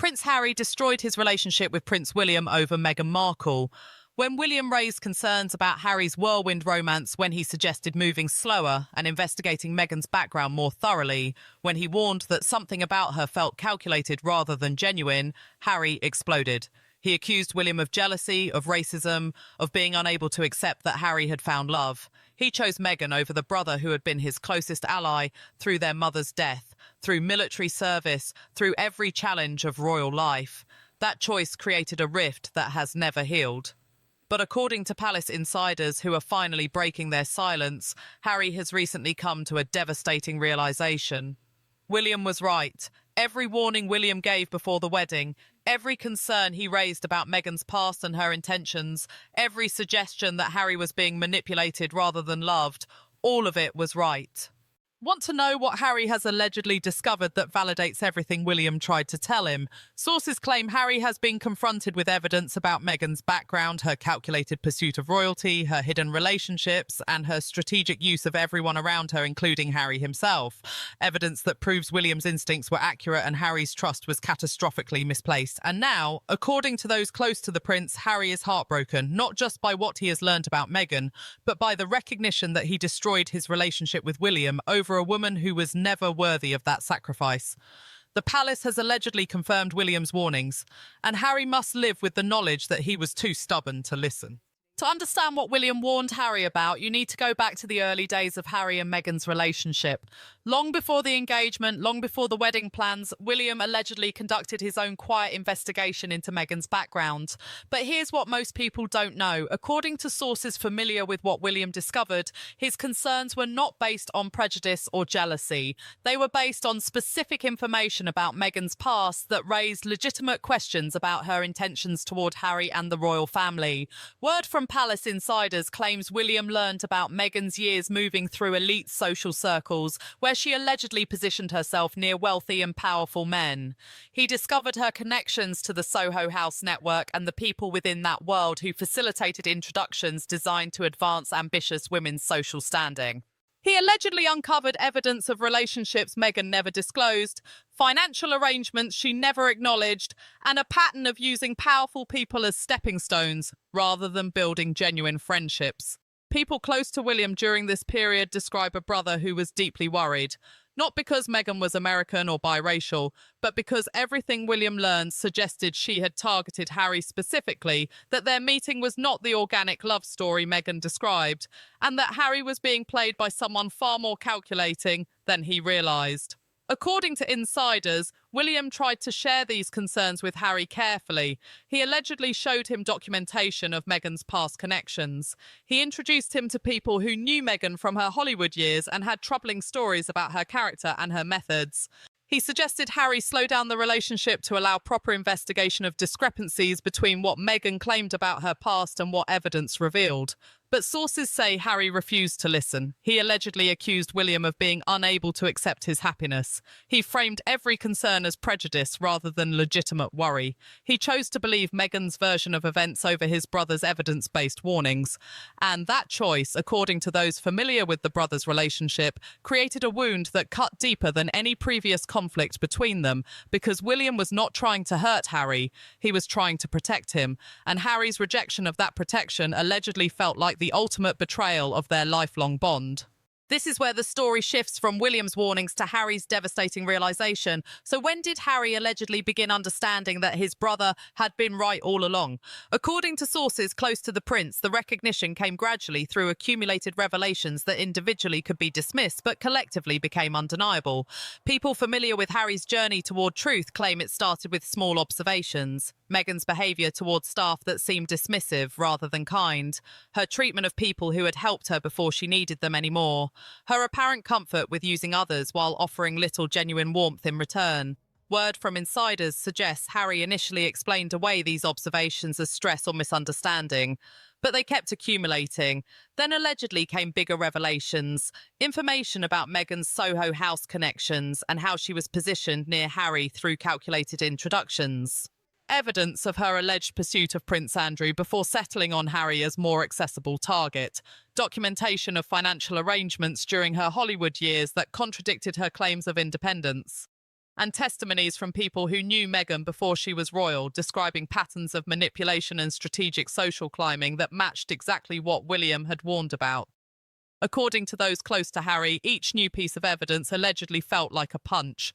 Prince Harry destroyed his relationship with Prince William over Meghan Markle. When William raised concerns about Harry's whirlwind romance when he suggested moving slower and investigating Meghan's background more thoroughly, when he warned that something about her felt calculated rather than genuine, Harry exploded. He accused William of jealousy, of racism, of being unable to accept that Harry had found love. He chose Meghan over the brother who had been his closest ally through their mother's death, through military service, through every challenge of royal life. That choice created a rift that has never healed. But according to palace insiders who are finally breaking their silence, Harry has recently come to a devastating realization. William was right. Every warning William gave before the wedding, every concern he raised about Meghan's past and her intentions, every suggestion that Harry was being manipulated rather than loved, all of it was right. Want to know what Harry has allegedly discovered that validates everything William tried to tell him? Sources claim Harry has been confronted with evidence about Meghan's background, her calculated pursuit of royalty, her hidden relationships, and her strategic use of everyone around her, including Harry himself. Evidence that proves William's instincts were accurate and Harry's trust was catastrophically misplaced. And now, according to those close to the prince, Harry is heartbroken, not just by what he has learned about Meghan, but by the recognition that he destroyed his relationship with William over a woman who was never worthy of that sacrifice. The palace has allegedly confirmed William's warnings, and Harry must live with the knowledge that he was too stubborn to listen. To understand what William warned Harry about, you need to go back to the early days of Harry and Meghan's relationship. Long before the engagement, long before the wedding plans, William allegedly conducted his own quiet investigation into Meghan's background. But here's what most people don't know. According to sources familiar with what William discovered, his concerns were not based on prejudice or jealousy. They were based on specific information about Meghan's past that raised legitimate questions about her intentions toward Harry and the royal family. Word from palace insiders claims William learned about Meghan's years moving through elite social circles, where she allegedly positioned herself near wealthy and powerful men. He discovered her connections to the Soho House network and the people within that world who facilitated introductions designed to advance ambitious women's social standing. He allegedly uncovered evidence of relationships Meghan never disclosed, financial arrangements she never acknowledged, and a pattern of using powerful people as stepping stones rather than building genuine friendships. People close to William during this period describe a brother who was deeply worried, not because Meghan was American or biracial, but because everything William learned suggested she had targeted Harry specifically, that their meeting was not the organic love story Meghan described, and that Harry was being played by someone far more calculating than he realized. According to insiders, William tried to share these concerns with Harry carefully. He allegedly showed him documentation of Meghan's past connections. He introduced him to people who knew Meghan from her Hollywood years and had troubling stories about her character and her methods. He suggested Harry slow down the relationship to allow proper investigation of discrepancies between what Meghan claimed about her past and what evidence revealed. But sources say Harry refused to listen. He allegedly accused William of being unable to accept his happiness. He framed every concern as prejudice rather than legitimate worry. He chose to believe Meghan's version of events over his brother's evidence-based warnings. And that choice, according to those familiar with the brothers' relationship, created a wound that cut deeper than any previous conflict between them, because William was not trying to hurt Harry, he was trying to protect him, and Harry's rejection of that protection allegedly felt like the ultimate betrayal of their lifelong bond. This is where the story shifts from William's warnings to Harry's devastating realization. So when did Harry allegedly begin understanding that his brother had been right all along? According to sources close to the prince, the recognition came gradually through accumulated revelations that individually could be dismissed but collectively became undeniable. People familiar with Harry's journey toward truth claim it started with small observations. Meghan's behaviour towards staff that seemed dismissive rather than kind. Her treatment of people who had helped her before she needed them anymore. Her apparent comfort with using others while offering little genuine warmth in return. Word from insiders suggests Harry initially explained away these observations as stress or misunderstanding, but they kept accumulating. Then allegedly came bigger revelations, information about Meghan's Soho House connections and how she was positioned near Harry through calculated introductions. Evidence of her alleged pursuit of Prince Andrew before settling on Harry as more accessible target. Documentation of financial arrangements during her Hollywood years that contradicted her claims of independence. and testimonies from people who knew Meghan before she was royal, describing patterns of manipulation and strategic social climbing that matched exactly what William had warned about. According to those close to Harry, each new piece of evidence allegedly felt like a punch,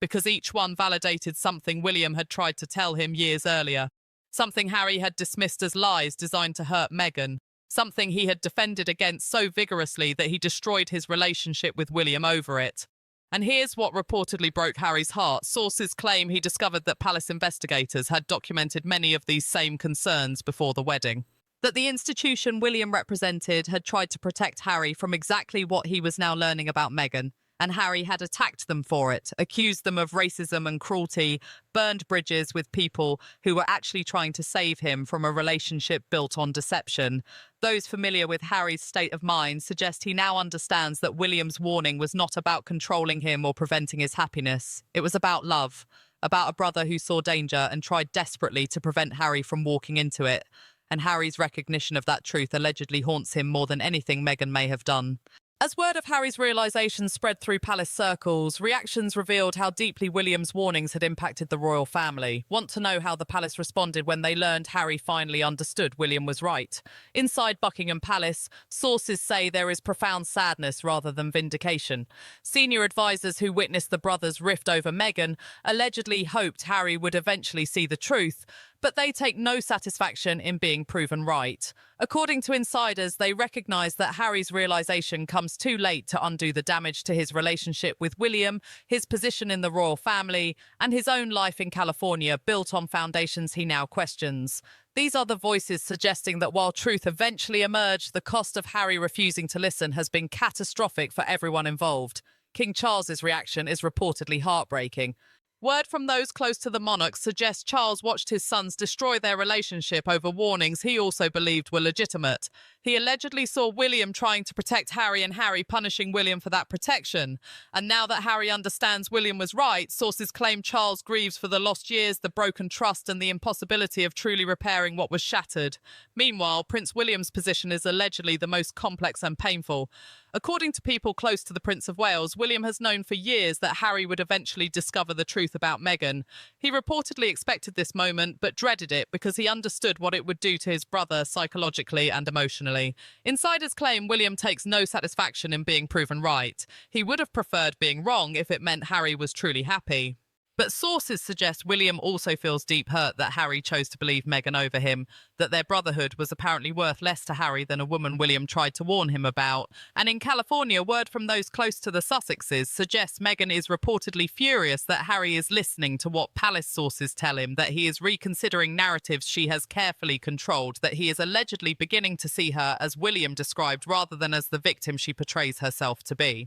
because each one validated something William had tried to tell him years earlier, something Harry had dismissed as lies designed to hurt Meghan, something he had defended against so vigorously that he destroyed his relationship with William over it. And here's what reportedly broke Harry's heart. Sources claim he discovered that palace investigators had documented many of these same concerns before the wedding. That the institution William represented had tried to protect Harry from exactly what he was now learning about Meghan, and Harry had attacked them for it, accused them of racism and cruelty, burned bridges with people who were actually trying to save him from a relationship built on deception. Those familiar with Harry's state of mind suggest he now understands that William's warning was not about controlling him or preventing his happiness. It was about love, about a brother who saw danger and tried desperately to prevent Harry from walking into it. And Harry's recognition of that truth allegedly haunts him more than anything Meghan may have done. As word of Harry's realisation spread through palace circles, reactions revealed how deeply William's warnings had impacted the royal family. Want to know how the palace responded when they learned Harry finally understood William was right? Inside Buckingham Palace, sources say there is profound sadness rather than vindication. Senior advisors who witnessed the brothers' rift over Meghan allegedly hoped Harry would eventually see the truth, but they take no satisfaction in being proven right. According to insiders, they recognise that Harry's realisation comes too late to undo the damage to his relationship with William, his position in the royal family, and his own life in California built on foundations he now questions. These are the voices suggesting that while truth eventually emerged, the cost of Harry refusing to listen has been catastrophic for everyone involved. King Charles's reaction is reportedly heartbreaking. Word from those close to the monarch suggests Charles watched his sons destroy their relationship over warnings he also believed were legitimate. He allegedly saw William trying to protect Harry and Harry punishing William for that protection. And now that Harry understands William was right, sources claim Charles grieves for the lost years, the broken trust, and the impossibility of truly repairing what was shattered. Meanwhile, Prince William's position is allegedly the most complex and painful. According to people close to the Prince of Wales, William has known for years that Harry would eventually discover the truth about Meghan. He reportedly expected this moment, but dreaded it because he understood what it would do to his brother psychologically and emotionally. Insiders claim William takes no satisfaction in being proven right. He would have preferred being wrong if it meant Harry was truly happy. But sources suggest William also feels deep hurt that Harry chose to believe Meghan over him, that their brotherhood was apparently worth less to Harry than a woman William tried to warn him about. And in California, word from those close to the Sussexes suggests Meghan is reportedly furious that Harry is listening to what palace sources tell him, that he is reconsidering narratives she has carefully controlled, that he is allegedly beginning to see her as William described rather than as the victim she portrays herself to be.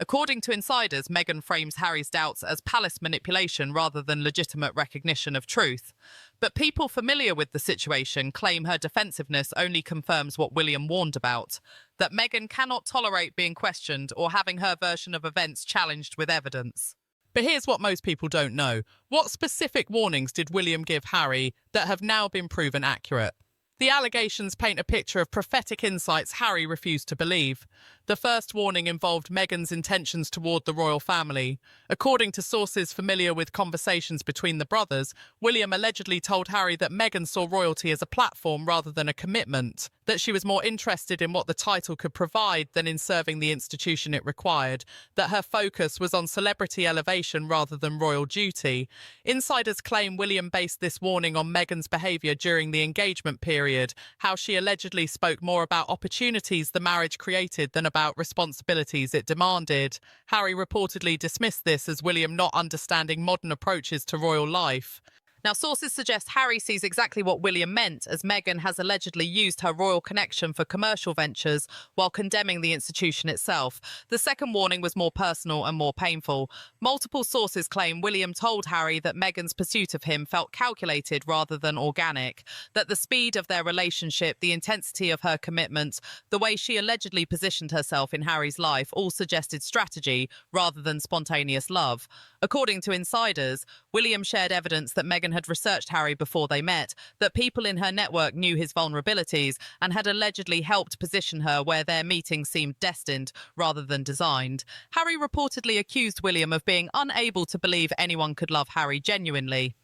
According to insiders, Meghan frames Harry's doubts as palace manipulation rather than legitimate recognition of truth. But people familiar with the situation claim her defensiveness only confirms what William warned about, that Meghan cannot tolerate being questioned or having her version of events challenged with evidence. But here's what most people don't know. What specific warnings did William give Harry that have now been proven accurate? The allegations paint a picture of prophetic insights Harry refused to believe. The first warning involved Meghan's intentions toward the royal family. According to sources familiar with conversations between the brothers, William allegedly told Harry that Meghan saw royalty as a platform rather than a commitment, that she was more interested in what the title could provide than in serving the institution it required, that her focus was on celebrity elevation rather than royal duty. Insiders claim William based this warning on Meghan's behaviour during the engagement period, how she allegedly spoke more about opportunities the marriage created than about responsibilities it demanded. Harry reportedly dismissed this as William not understanding modern approaches to royal life. Now, sources suggest Harry sees exactly what William meant, as Meghan has allegedly used her royal connection for commercial ventures while condemning the institution itself. The second warning was more personal and more painful. Multiple sources claim William told Harry that Meghan's pursuit of him felt calculated rather than organic, that the speed of their relationship, the intensity of her commitment, the way she allegedly positioned herself in Harry's life all suggested strategy rather than spontaneous love. According to insiders, William shared evidence that Meghan Meghan had researched Harry before they met, that people in her network knew his vulnerabilities and had allegedly helped position her where their meeting seemed destined rather than designed. Harry reportedly accused William of being unable to believe anyone could love Harry genuinely.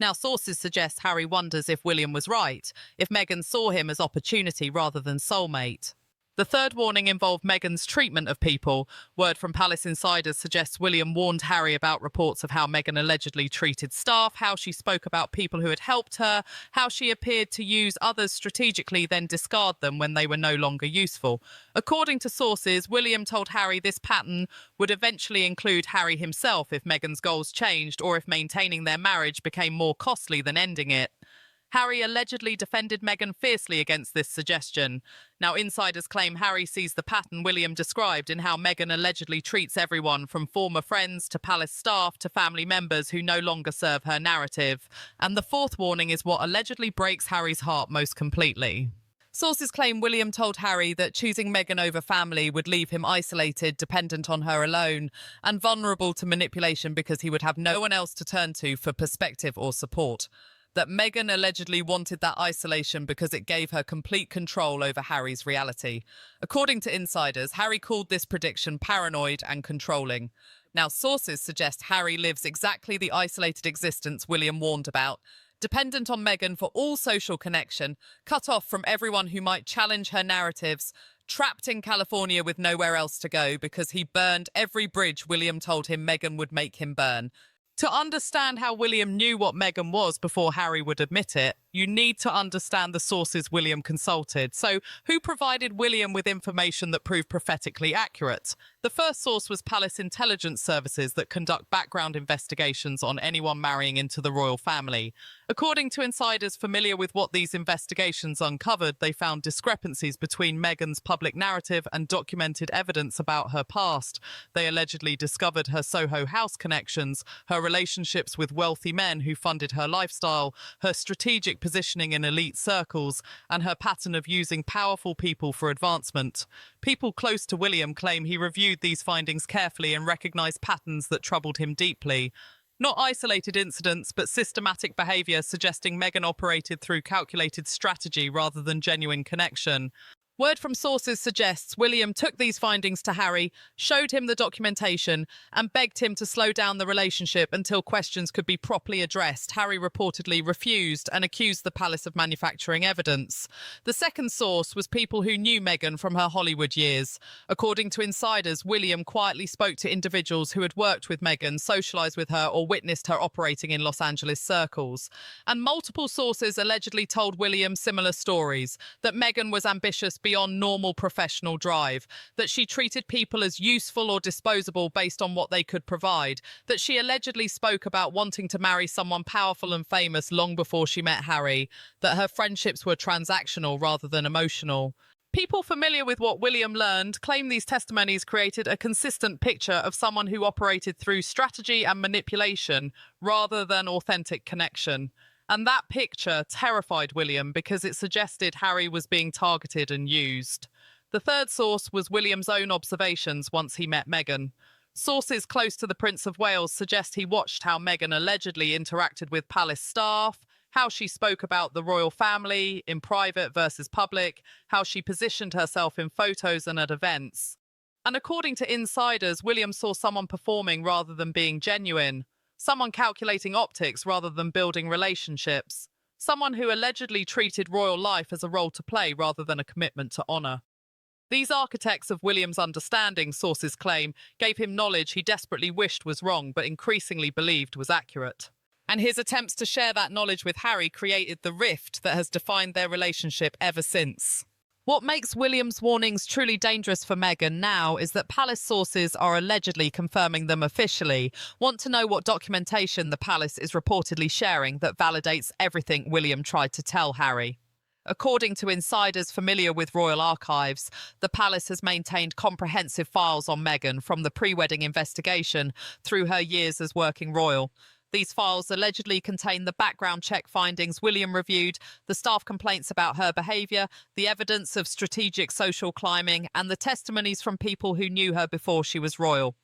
Now, sources suggest Harry wonders if William was right, if Meghan saw him as opportunity rather than soulmate. The third warning involved Meghan's treatment of people. Word from palace insiders suggests William warned Harry about reports of how Meghan allegedly treated staff, how she spoke about people who had helped her, how she appeared to use others strategically, then discard them when they were no longer useful. According to sources, William told Harry this pattern would eventually include Harry himself if Meghan's goals changed or if maintaining their marriage became more costly than ending it. Harry allegedly defended Meghan fiercely against this suggestion. Now, insiders claim Harry sees the pattern William described in how Meghan allegedly treats everyone from former friends to palace staff to family members who no longer serve her narrative. And the fourth warning is what allegedly breaks Harry's heart most completely. Sources claim William told Harry that choosing Meghan over family would leave him isolated, dependent on her alone, and vulnerable to manipulation because he would have no one else to turn to for perspective or support. That Meghan allegedly wanted that isolation because it gave her complete control over Harry's reality. According to insiders, Harry called this prediction paranoid and controlling. Now, sources suggest Harry lives exactly the isolated existence William warned about, dependent on Meghan for all social connection, cut off from everyone who might challenge her narratives, trapped in California with nowhere else to go because he burned every bridge William told him Meghan would make him burn. To understand how William knew what Meghan was before Harry would admit it, you need to understand the sources William consulted. So, who provided William with information that proved prophetically accurate? The first source was Palace Intelligence Services that conduct background investigations on anyone marrying into the royal family. According to insiders familiar with what these investigations uncovered, they found discrepancies between Meghan's public narrative and documented evidence about her past. They allegedly discovered her Soho House connections, her relationships with wealthy men who funded her lifestyle, her strategic positioning in elite circles, and her pattern of using powerful people for advancement. People close to William claim he reviewed these findings carefully and recognized patterns that troubled him deeply. Not isolated incidents, but systematic behavior suggesting Meghan operated through calculated strategy rather than genuine connection. Word from sources suggests William took these findings to Harry, showed him the documentation, and begged him to slow down the relationship until questions could be properly addressed. Harry reportedly refused and accused the palace of manufacturing evidence. The second source was people who knew Meghan from her Hollywood years. According to insiders, William quietly spoke to individuals who had worked with Meghan, socialized with her, or witnessed her operating in Los Angeles circles. And multiple sources allegedly told William similar stories, that Meghan was ambitious beyond normal professional drive, that she treated people as useful or disposable based on what they could provide, that she allegedly spoke about wanting to marry someone powerful and famous long before she met Harry, that her friendships were transactional rather than emotional. People familiar with what William learned claim these testimonies created a consistent picture of someone who operated through strategy and manipulation rather than authentic connection. And that picture terrified William because it suggested Harry was being targeted and used. The third source was William's own observations once he met Meghan. Sources close to the Prince of Wales suggest he watched how Meghan allegedly interacted with palace staff, how she spoke about the royal family in private versus public, how she positioned herself in photos and at events. And according to insiders, William saw someone performing rather than being genuine. Someone calculating optics rather than building relationships. Someone who allegedly treated royal life as a role to play rather than a commitment to honour. These architects of William's understanding, sources claim, gave him knowledge he desperately wished was wrong but increasingly believed was accurate. And his attempts to share that knowledge with Harry created the rift that has defined their relationship ever since. What makes William's warnings truly dangerous for Meghan now is that palace sources are allegedly confirming them officially, want to know what documentation the palace is reportedly sharing that validates everything William tried to tell Harry. According to insiders familiar with royal archives, the palace has maintained comprehensive files on Meghan from the pre-wedding investigation through her years as working royal. These files allegedly contain the background check findings William reviewed, the staff complaints about her behaviour, the evidence of strategic social climbing, and the testimonies from people who knew her before she was royal.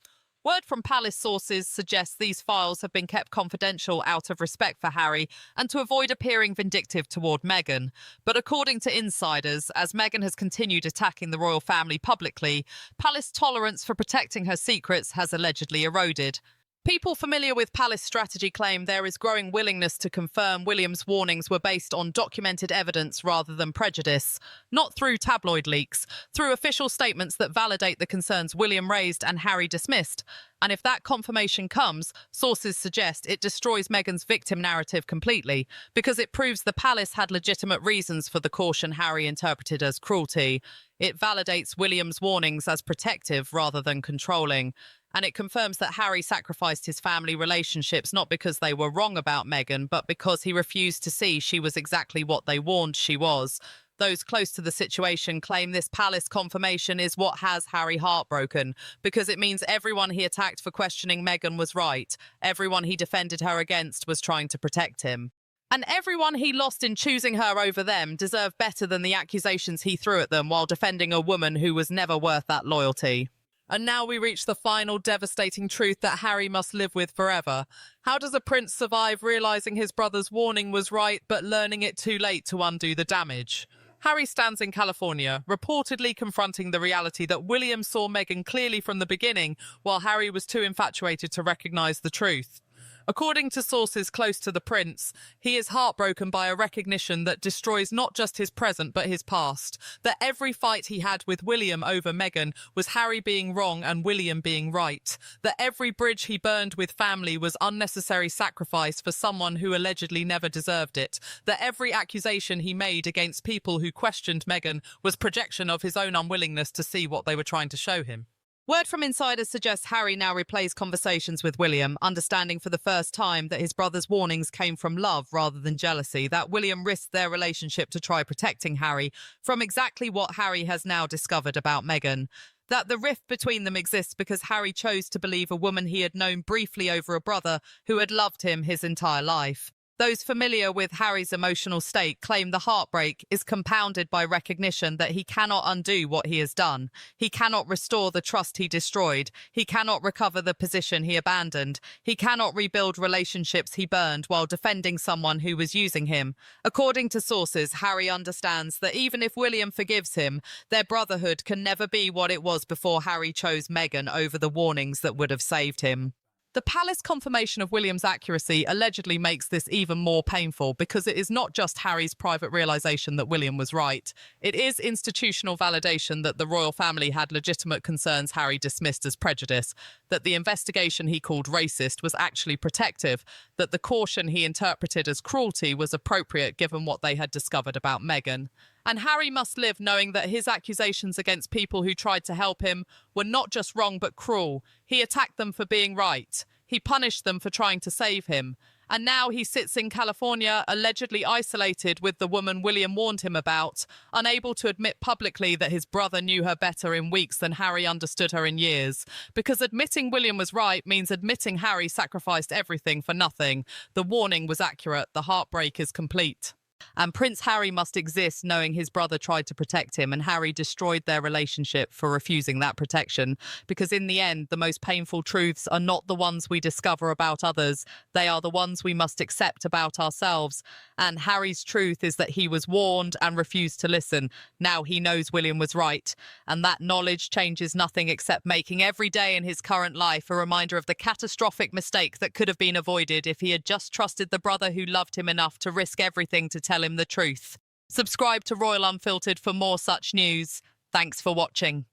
Word from palace sources suggests these files have been kept confidential out of respect for Harry and to avoid appearing vindictive toward Meghan. But according to insiders, as Meghan has continued attacking the royal family publicly, palace tolerance for protecting her secrets has allegedly eroded. People familiar with palace strategy claim there is growing willingness to confirm William's warnings were based on documented evidence rather than prejudice, not through tabloid leaks, through official statements that validate the concerns William raised and Harry dismissed. And if that confirmation comes, sources suggest it destroys Meghan's victim narrative completely, because it proves the palace had legitimate reasons for the caution Harry interpreted as cruelty. It validates William's warnings as protective rather than controlling. And it confirms that Harry sacrificed his family relationships not because they were wrong about Meghan, but because he refused to see she was exactly what they warned she was. Those close to the situation claim this palace confirmation is what has Harry heartbroken, because it means everyone he attacked for questioning Meghan was right. Everyone he defended her against was trying to protect him. And everyone he lost in choosing her over them deserved better than the accusations he threw at them while defending a woman who was never worth that loyalty. And now we reach the final devastating truth that Harry must live with forever. How does a prince survive realizing his brother's warning was right, but learning it too late to undo the damage? Harry stands in California, reportedly confronting the reality that William saw Meghan clearly from the beginning, while Harry was too infatuated to recognize the truth. According to sources close to the prince, he is heartbroken by a recognition that destroys not just his present but his past. That every fight he had with William over Meghan was Harry being wrong and William being right. That every bridge he burned with family was unnecessary sacrifice for someone who allegedly never deserved it. That every accusation he made against people who questioned Meghan was projection of his own unwillingness to see what they were trying to show him. Word from insiders suggests Harry now replays conversations with William, understanding for the first time that his brother's warnings came from love rather than jealousy, that William risked their relationship to try protecting Harry from exactly what Harry has now discovered about Meghan. That the rift between them exists because Harry chose to believe a woman he had known briefly over a brother who had loved him his entire life. Those familiar with Harry's emotional state claim the heartbreak is compounded by recognition that he cannot undo what he has done. He cannot restore the trust he destroyed. He cannot recover the position he abandoned. He cannot rebuild relationships he burned while defending someone who was using him. According to sources, Harry understands that even if William forgives him, their brotherhood can never be what it was before Harry chose Meghan over the warnings that would have saved him. The palace confirmation of William's accuracy allegedly makes this even more painful because it is not just Harry's private realization that William was right. It is institutional validation that the royal family had legitimate concerns Harry dismissed as prejudice, that the investigation he called racist was actually protective, that the caution he interpreted as cruelty was appropriate given what they had discovered about Meghan. And Harry must live knowing that his accusations against people who tried to help him were not just wrong but cruel. He attacked them for being right. He punished them for trying to save him. And now he sits in California, allegedly isolated with the woman William warned him about, unable to admit publicly that his brother knew her better in weeks than Harry understood her in years. Because admitting William was right means admitting Harry sacrificed everything for nothing. The warning was accurate. The heartbreak is complete. And Prince Harry must exist knowing his brother tried to protect him and Harry destroyed their relationship for refusing that protection. Because in the end, the most painful truths are not the ones we discover about others. They are the ones we must accept about ourselves. And Harry's truth is that he was warned and refused to listen. Now he knows William was right. And that knowledge changes nothing except making every day in his current life a reminder of the catastrophic mistake that could have been avoided if he had just trusted the brother who loved him enough to risk everything to tell him the truth. Subscribe to Royal Unfiltered for more such news. Thanks for watching.